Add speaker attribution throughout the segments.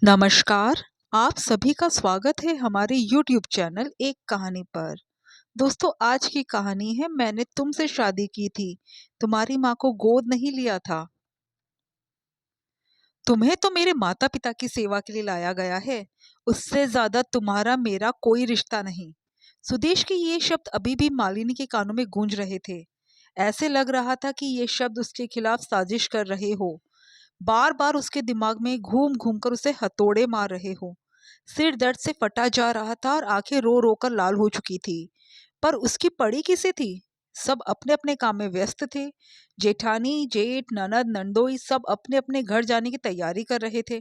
Speaker 1: नमस्कार। आप सभी का स्वागत है हमारे YouTube चैनल एक कहानी पर। दोस्तों, आज की कहानी है मैंने तुमसे शादी की थी, तुम्हारी माँ को गोद नहीं लिया था। तुम्हें तो मेरे माता पिता की सेवा के लिए लाया गया है, उससे ज्यादा तुम्हारा मेरा कोई रिश्ता नहीं। सुदेश के ये शब्द अभी भी मालिनी के कानों में गूंज रहे थे। ऐसे लग रहा था कि ये शब्द उसके खिलाफ साजिश कर रहे हो, बार बार उसके दिमाग में घूम घूम कर उसे हथौड़े मार रहे हो। सिर दर्द से फटा जा रहा था और आंखें रो रो कर लाल हो चुकी थी। पर उसकी पड़ी किसे थी? सब अपने अपने काम में व्यस्त थे। जेठानी, जेठ, ननद, नंदोई सब अपने अपने घर जाने की तैयारी कर रहे थे।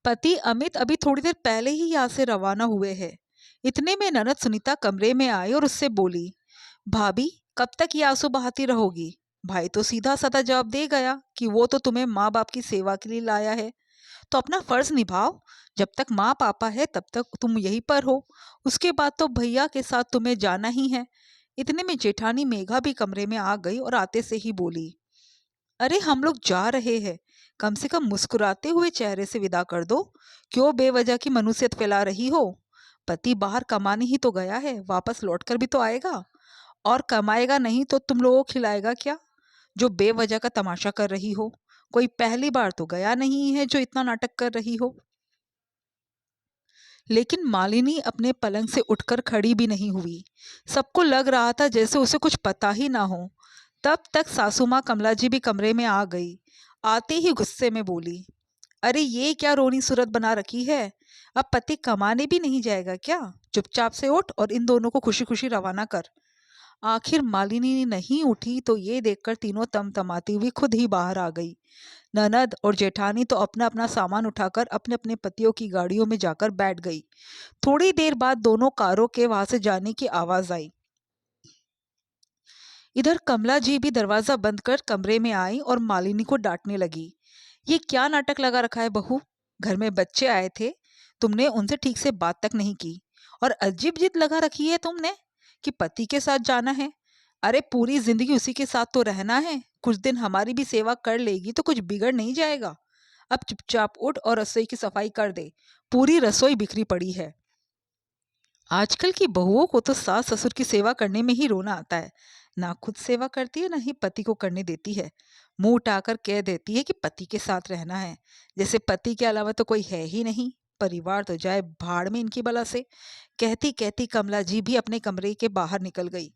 Speaker 1: पति अमित अभी थोड़ी देर पहले ही यहाँ से रवाना हुए हैं। इतने में ननद सुनीता कमरे में आई और उससे बोली, भाभी, कब तक ये आंसू बहाती रहोगी? भाई तो सीधा साधा जवाब दे गया कि वो तो तुम्हें माँ बाप की सेवा के लिए लाया है, तो अपना फर्ज निभाओ। जब तक माँ पापा है तब तक तुम यहीं पर हो, उसके बाद तो भैया के साथ तुम्हें जाना ही है। इतने में जेठानी मेघा भी कमरे में आ गई और आते से ही बोली, अरे हम लोग जा रहे हैं, कम से कम मुस्कुराते हुए चेहरे से विदा कर दो। क्यों बेवजह की मनुष्यत फैला रही हो? पति बाहर कमाने ही तो गया है, वापस लौट कर भी तो आएगा, और कमाएगा नहीं तो तुम लोगों को खिलाएगा क्या, जो बेवजह का तमाशा कर रही हो? कोई पहली बार तो गया नहीं है जो इतना नाटक कर रही हो। लेकिन मालिनी अपने पलंग से उठकर खड़ी भी नहीं हुई। सबको लग रहा था जैसे उसे कुछ पता ही ना हो। तब तक सासू माँ कमला जी भी कमरे में आ गई। आते ही गुस्से में बोली, अरे ये क्या रोनी सूरत बना रखी है? अब पति कमाने भी नहीं जाएगा क्या? चुपचाप से उठ और इन दोनों को खुशी खुशी रवाना कर। आखिर मालिनी नहीं उठी तो ये देखकर तीनों तमतमाती हुई खुद ही बाहर आ गई। ननद और जेठानी तो अपना अपना सामान उठाकर अपने अपने पतियों की गाड़ियों में जाकर बैठ गई। थोड़ी देर बाद दोनों कारों के वहां से जाने की आवाज आई। इधर कमला जी भी दरवाजा बंद कर कमरे में आई और मालिनी को डांटने लगी, ये क्या नाटक लगा रखा है बहू? घर में बच्चे आए थे, तुमने उनसे ठीक से बात तक नहीं की, और अजीब जिद लगा रखी है तुमने कि पति के साथ जाना है। अरे पूरी जिंदगी उसी के साथ तो रहना है, कुछ दिन हमारी भी सेवा कर लेगी तो कुछ बिगड़ नहीं जाएगा। अब चुपचाप उठ और रसोई की सफाई कर दे, पूरी रसोई बिखरी पड़ी है। आजकल की बहुओं को तो सास ससुर की सेवा करने में ही रोना आता है। ना खुद सेवा करती है, ना ही पति को करने देती है। मुंह उठाकर कह देती है कि पति के साथ रहना है, जैसे पति के अलावा तो कोई है ही नहीं। परिवार तो जाए भाड़ में इनकी बला से। कहती कहती कमला जी भी अपने कमरे के बाहर निकल गई।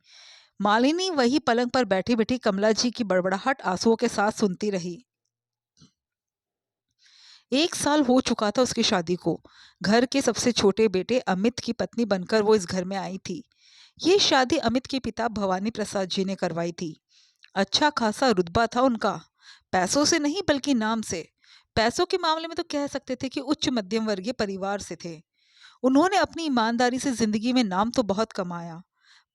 Speaker 1: मालिनी वही पलंग पर बैठी बैठी कमला जी की बड़बड़ाहट आंसुओं के साथ सुनती रही। 1 साल हो चुका था उसकी शादी को। घर के सबसे छोटे बेटे अमित की पत्नी बनकर वो इस घर में आई थी। ये शादी अमित के पिता भवानी प्रसाद जी ने करवाई थी। अच्छा खासा रुतबा था उनका, पैसों से नहीं बल्कि नाम से। पैसों के मामले में तो कह सकते थे कि उच्च मध्यम वर्गीय परिवार से थे। उन्होंने अपनी ईमानदारी से जिंदगी में नाम तो बहुत कमाया,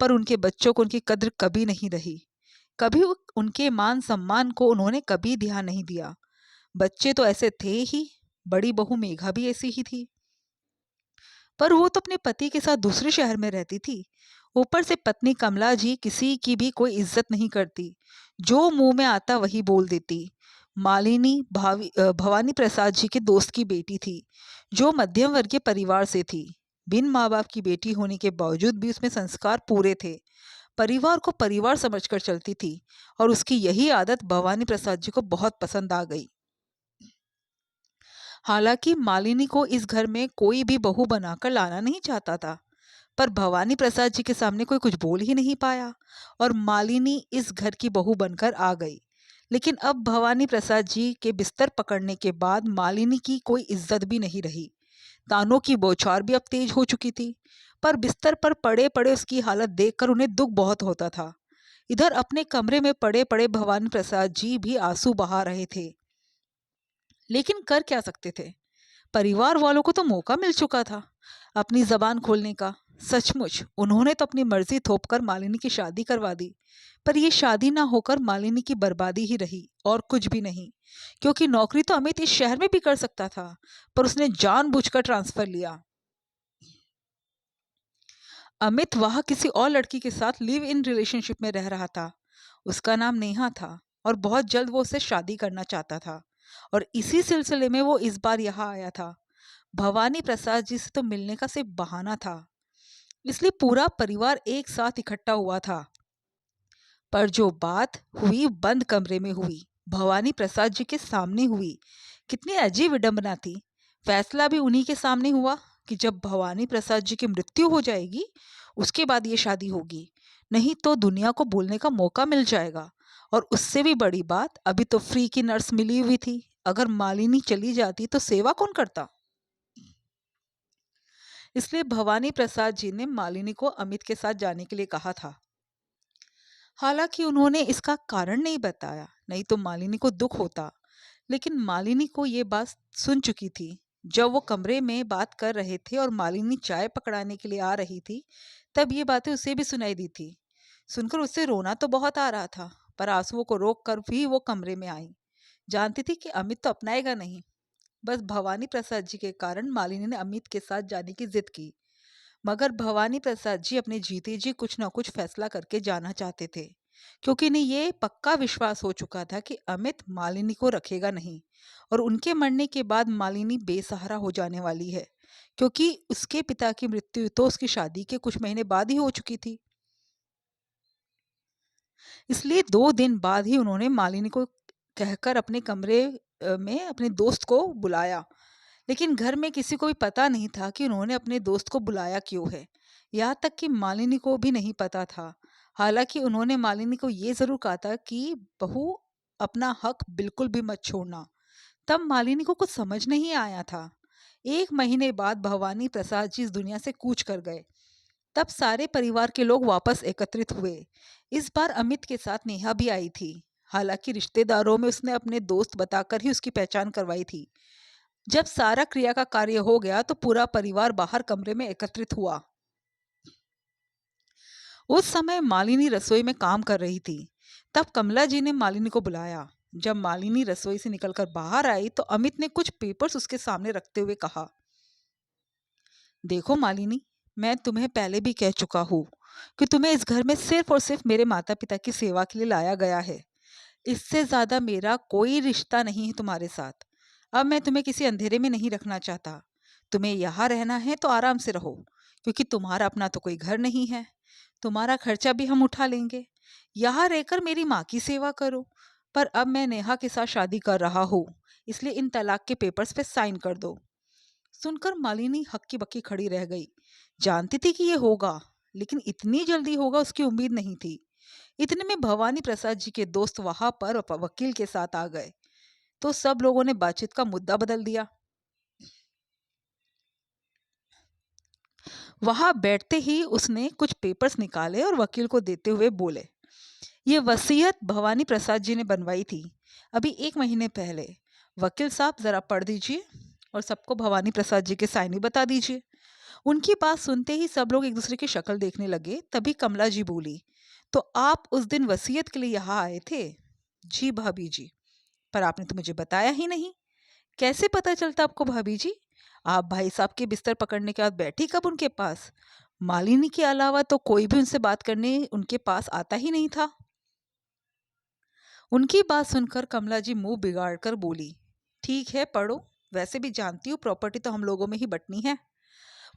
Speaker 1: पर उनके बच्चों को उनकी कद्र कभी नहीं रही। कभी उनके मान सम्मान को उन्होंने कभी ध्यान नहीं दिया। बच्चे तो ऐसे थे ही, बड़ी बहू मेघा भी ऐसी ही थी, पर वो तो अपने पति के साथ दूसरे शहर में रहती थी। ऊपर से पत्नी कमला जी किसी की भी कोई इज्जत नहीं करती, जो मुंह में आता वही बोल देती। मालिनी भवानी प्रसाद जी के दोस्त की बेटी थी, जो मध्यम वर्गीय परिवार से थी। बिन माँ बाप की बेटी होने के बावजूद भी उसमें संस्कार पूरे थे। परिवार को परिवार समझकर चलती थी, और उसकी यही आदत भवानी प्रसाद जी को बहुत पसंद आ गई। हालांकि मालिनी को इस घर में कोई भी बहू बनाकर लाना नहीं चाहता था, पर भवानी प्रसाद जी के सामने कोई कुछ बोल ही नहीं पाया, और मालिनी इस घर की बहू बनकर आ गई। लेकिन अब भवानी प्रसाद जी के बिस्तर पकड़ने के बाद मालिनी की कोई इज्जत भी नहीं रही। तानों की बौछार भी अब तेज हो चुकी थी, पर बिस्तर पर पड़े पड़े उसकी हालत देखकर उन्हें दुख बहुत होता था। इधर अपने कमरे में पड़े पड़े भवानी प्रसाद जी भी आंसू बहा रहे थे। लेकिन कर क्या सकते थे? परिवार वालों को तो मौका मिल चुका था अपनी जबान खोलने का। सचमुच उन्होंने तो अपनी मर्जी थोपकर मालिनी की शादी करवा दी, पर यह शादी ना होकर मालिनी की बर्बादी ही रही और कुछ भी नहीं। क्योंकि नौकरी तो अमित इस शहर में भी कर सकता था, पर उसने जानबूझकर ट्रांसफर लिया। अमित वहां किसी और लड़की के साथ लिव इन रिलेशनशिप में रह रहा था। उसका नाम नेहा था, और बहुत जल्द वो उससे शादी करना चाहता था। और इसी सिलसिले में वो इस बार यहाँ आया था। भवानी प्रसाद जी से तो मिलने का सिर्फ बहाना था, इसलिए पूरा परिवार एक साथ इकट्ठा हुआ था। पर जो बात हुई बंद कमरे में हुई, भवानी प्रसाद जी के सामने हुई। कितनी अजीब विडंबना थी। फैसला भी उन्हीं के सामने हुआ कि जब भवानी प्रसाद जी की मृत्यु हो जाएगी उसके बाद ये शादी होगी, नहीं तो दुनिया को बोलने का मौका मिल जाएगा। और उससे भी बड़ी बात, अभी तो फ्री की नर्स मिली हुई थी, अगर मालिनी चली जाती तो सेवा कौन करता। इसलिए भवानी प्रसाद जी ने मालिनी को अमित के साथ जाने के लिए कहा था। हालांकि उन्होंने इसका कारण नहीं बताया, नहीं तो मालिनी को दुख होता। लेकिन मालिनी को ये बात सुन चुकी थी। जब वो कमरे में बात कर रहे थे और मालिनी चाय पकड़ाने के लिए आ रही थी, तब ये बातें उसे भी सुनाई दी थी। सुनकर उसे रोना तो बहुत आ रहा था, पर आंसुओं को रोक कर भी वो कमरे में आई। जानती थी कि अमित तो अपनाएगा नहीं। बस भवानी प्रसाद जी के कारण मालिनी ने अमित के साथ जाने की जिद की। मगर भवानी प्रसाद जी अपने जीते जी कुछ न कुछ फैसला करके जाना चाहते थे, क्योंकि इन्हें ये पक्का विश्वास हो चुका था कि अमित मालिनी को रखेगा नहीं, और उनके मरने के बाद मालिनी बेसहारा हो जाने वाली है, क्योंकि उसके पिता की मृत्यु तो उसकी शादी के कुछ महीने बाद ही हो चुकी थी। इसलिए 2 दिन बाद ही उन्होंने मालिनी को कहकर अपने कमरे में अपने दोस्त को बुलाया। लेकिन घर में किसी को भी पता नहीं था कि उन्होंने अपने दोस्त को बुलाया क्यों है। यहाँ तक कि मालिनी को भी नहीं पता था। हालांकि उन्होंने मालिनी को ये जरूर कहा था कि बहू, अपना हक बिल्कुल भी मत छोड़ना। तब मालिनी को कुछ समझ नहीं आया था। 1 महीने बाद भवानी प्रसाद जी इस दुनिया से कूच कर गए। तब सारे परिवार के लोग वापस एकत्रित हुए। इस बार अमित के साथ नेहा भी आई थी। हालांकि रिश्तेदारों में उसने अपने दोस्त बताकर ही उसकी पहचान करवाई थी। जब सारा क्रिया का कार्य हो गया तो पूरा परिवार बाहर कमरे में एकत्रित हुआ। उस समय मालिनी रसोई में काम कर रही थी। तब कमला जी ने मालिनी को बुलाया। जब मालिनी रसोई से निकलकर बाहर आई तो अमित ने कुछ पेपर्स उसके सामने रखते हुए कहा, देखो मालिनी, मैं तुम्हें पहले भी कह चुका हूँ कि तुम्हें इस घर में सिर्फ और सिर्फ मेरे माता पिता की सेवा के लिए लाया गया है। इससे ज्यादा मेरा कोई रिश्ता नहीं है तुम्हारे साथ। अब मैं तुम्हें किसी अंधेरे में नहीं रखना चाहता। तुम्हें यहाँ रहना है तो आराम से रहो, क्योंकि तुम्हारा अपना तो कोई घर नहीं है। तुम्हारा खर्चा भी हम उठा लेंगे। यहाँ रहकर मेरी माँ की सेवा करो। पर अब मैं नेहा के साथ शादी कर रहा हूँ, इसलिए इन तलाक के पेपर्स पे साइन कर दो। सुनकर मालिनी हक्की बक्की खड़ी रह गई। जानती थी कि ये होगा, लेकिन इतनी जल्दी होगा उसकी उम्मीद नहीं थी। इतने में भवानी प्रसाद जी के दोस्त वहां पर वकील के साथ आ गए, तो सब लोगों ने बातचीत का मुद्दा बदल दिया। वहां बैठते ही उसने कुछ पेपर्स निकाले और वकील को देते हुए बोले, ये वसीयत भवानी प्रसाद जी ने बनवाई थी अभी 1 महीने पहले। वकील साहब जरा पढ़ दीजिए और सबको भवानी प्रसाद जी के साइन भी बता दीजिए। उनकी बात सुनते ही सब लोग एक दूसरे की शक्ल देखने लगे। तभी कमला जी बोली, तो आप उस दिन वसीयत के लिए यहाँ आए थे? जी भाभी जी, पर आपने तो मुझे बताया ही नहीं। कैसे पता चलता आपको भाभी जी? आप भाई साहब के बिस्तर पकड़ने के बाद बैठी कब उनके पास? मालिनी के अलावा तो कोई भी उनसे बात करने उनके पास आता ही नहीं था। उनकी बात सुनकर कमला जी मुंह बिगाड़ कर बोली, ठीक है पढ़ो, वैसे भी जानती हूँ प्रॉपर्टी तो हम लोगों में ही बंटनी है।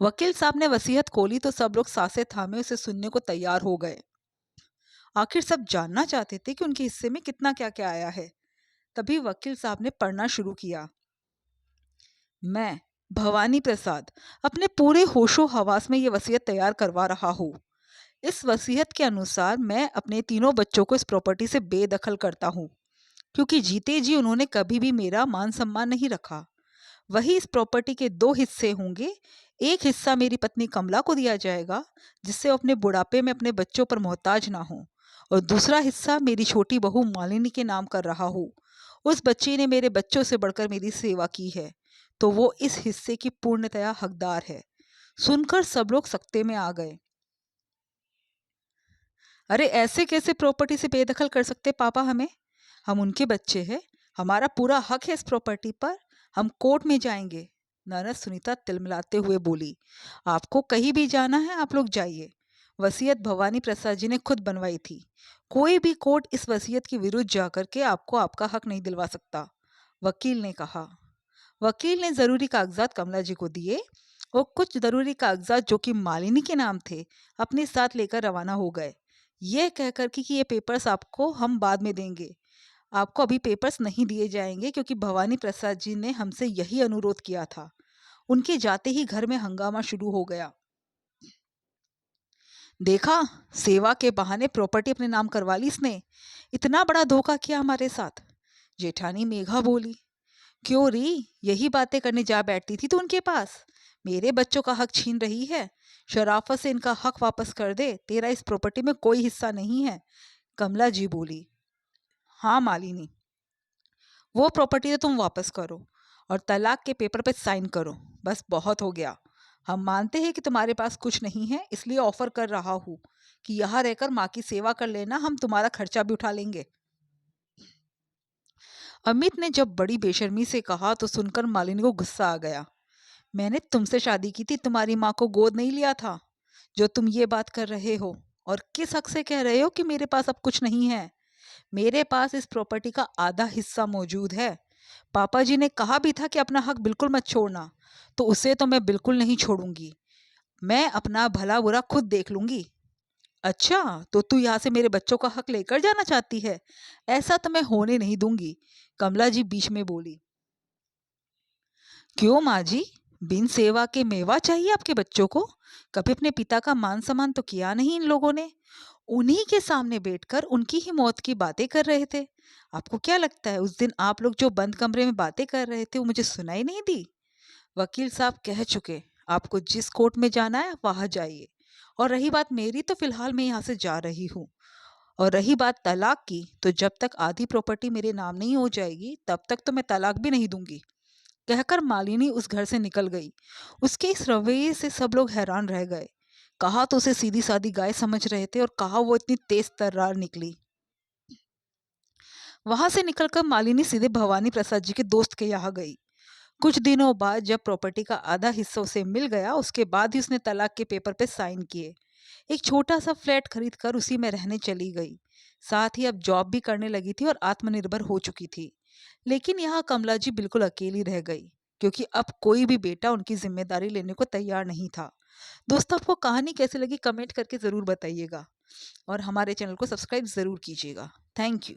Speaker 1: वकील साहब ने वसीयत खोली तो सब लोग सांसें थामे उसे सुनने को तैयार हो गए। आखिर सब जानना चाहते थे कि उनके हिस्से में कितना क्या क्या आया है। तभी वकील साहब ने पढ़ना शुरू किया, मैं भवानी प्रसाद अपने पूरे होशो हवास में ये वसीयत तैयार करवा रहा हूँ। इस वसीयत के अनुसार मैं अपने तीनों बच्चों को इस प्रॉपर्टी से बेदखल करता हूँ, क्योंकि जीते जी उन्होंने कभी भी मेरा मान सम्मान नहीं रखा। वही इस प्रॉपर्टी के 2 हिस्से होंगे। एक हिस्सा मेरी पत्नी कमला को दिया जाएगा, जिससे वो अपने बुढ़ापे में अपने बच्चों पर मोहताज ना हो, और दूसरा हिस्सा मेरी छोटी बहू मालिनी के नाम कर रहा हूँ। उस बच्ची ने मेरे बच्चों से बढ़कर मेरी सेवा की है, तो वो इस हिस्से की पूर्णतया हकदार है। सुनकर सब लोग सकते में आ गए। अरे ऐसे कैसे प्रॉपर्टी से बेदखल कर सकते पापा हमें? हम उनके बच्चे हैं, हमारा पूरा हक है इस प्रॉपर्टी पर। हम कोर्ट में जाएंगे। ननद सुनीता तिलमिलाते हुए बोली, आपको कहीं भी जाना है आप लोग जाइए। वसीयत भवानी प्रसाद जी ने खुद बनवाई थी। कोई भी कोर्ट इस वसीयत के विरुद्ध जाकर के आपको आपका हक नहीं दिलवा सकता। वकील ने कहा। वकील ने जरूरी कागजात कमला जी को दिए और कुछ जरूरी कागजात जो कि मालिनी के नाम थे अपने साथ लेकर रवाना हो गए, यह कहकर कि ये पेपर्स आपको हम बाद में देंगे। आपको अभी पेपर्स नहीं दिए जाएंगे क्योंकि भवानी प्रसाद जी ने हमसे यही अनुरोध किया था। उनके जाते ही घर में हंगामा शुरू हो गया। देखा, सेवा के बहाने प्रॉपर्टी अपने नाम करवा ली इसने। इतना बड़ा धोखा किया हमारे साथ। जेठानी मेघा बोली। क्यों री, यही बातें करने जा बैठती थी तू उनके पास। मेरे बच्चों का हक छीन रही है। शराफत से इनका हक वापस कर दे, तेरा इस प्रॉपर्टी में कोई हिस्सा नहीं है। कमला जी बोली। हाँ मालिनी, वो प्रॉपर्टी तो तुम वापस करो और तलाक के पेपर पे साइन करो। बस बहुत हो गया। हम मानते हैं कि तुम्हारे पास कुछ नहीं है, इसलिए ऑफर कर रहा हूँ कि यहाँ रहकर माँ की सेवा कर लेना, हम तुम्हारा खर्चा भी उठा लेंगे। अमित ने जब बड़ी बेशर्मी से कहा तो सुनकर मालिनी को गुस्सा आ गया। मैंने तुमसे शादी की थी, तुम्हारी माँ को गोद नहीं लिया था जो तुम ये बात कर रहे हो। और किस हक से कह रहे हो कि मेरे पास अब कुछ नहीं है? मेरे पास इस प्रॉपर्टी का आधा हिस्सा मौजूद है। पापा जी ने कहा भी था कि अपना हक बिल्कुल मत छोड़ना, तो उसे तो मैं बिल्कुल नहीं छोड़ूंगी। मैं अपना भला बुरा खुद देख लूंगी। अच्छा, तो तू यहाँ से मेरे बच्चों का हक लेकर जाना चाहती है? ऐसा तो मैं होने नहीं दूंगी, कमला जी बीच में बोली। क्यों माँ जी, बिन सेवा के मेवा चाहिए आपके बच्चों को? कभी अपने पिता का मान सम्मान तो किया नहीं इन लोगों ने। उन्हीं के सामने बैठकर उनकी ही मौत की बातें कर रहे थे। आपको क्या लगता है उस दिन आप लोग जो बंद कमरे में बातें कर रहे थे वो मुझे सुनाई नहीं दी? वकील साहब कह चुके, आपको जिस कोर्ट में जाना है वहां जाइए। और रही बात मेरी, तो फिलहाल मैं यहाँ से जा रही हूँ। और रही बात तलाक की, तो जब तक आधी प्रॉपर्टी मेरे नाम नहीं हो जाएगी तब तक तो मैं तलाक भी नहीं दूंगी, कहकर मालिनी उस घर से निकल गई। उसके इस रवैये से सब लोग हैरान रह गए। कहा तो उसे सीधी सादी गाय समझ रहे थे और कहा वो इतनी तेज तर्रार निकली। वहां से निकलकर मालिनी सीधे भवानी प्रसाद जी के दोस्त के यहाँ गई। कुछ दिनों बाद जब प्रॉपर्टी का आधा हिस्सा उसे मिल गया, उसके बाद ही उसने तलाक के पेपर पे साइन किए। एक छोटा सा फ्लैट खरीद कर उसी में रहने चली गई। साथ ही अब जॉब भी करने लगी थी और आत्मनिर्भर हो चुकी थी। लेकिन यहाँ कमला जी बिल्कुल अकेली रह गई, क्योंकि अब कोई भी बेटा उनकी जिम्मेदारी लेने को तैयार नहीं था। दोस्तों, आपको कहानी कैसी लगी कमेंट करके ज़रूर बताइएगा और हमारे चैनल को सब्सक्राइब ज़रूर कीजिएगा। Thank you.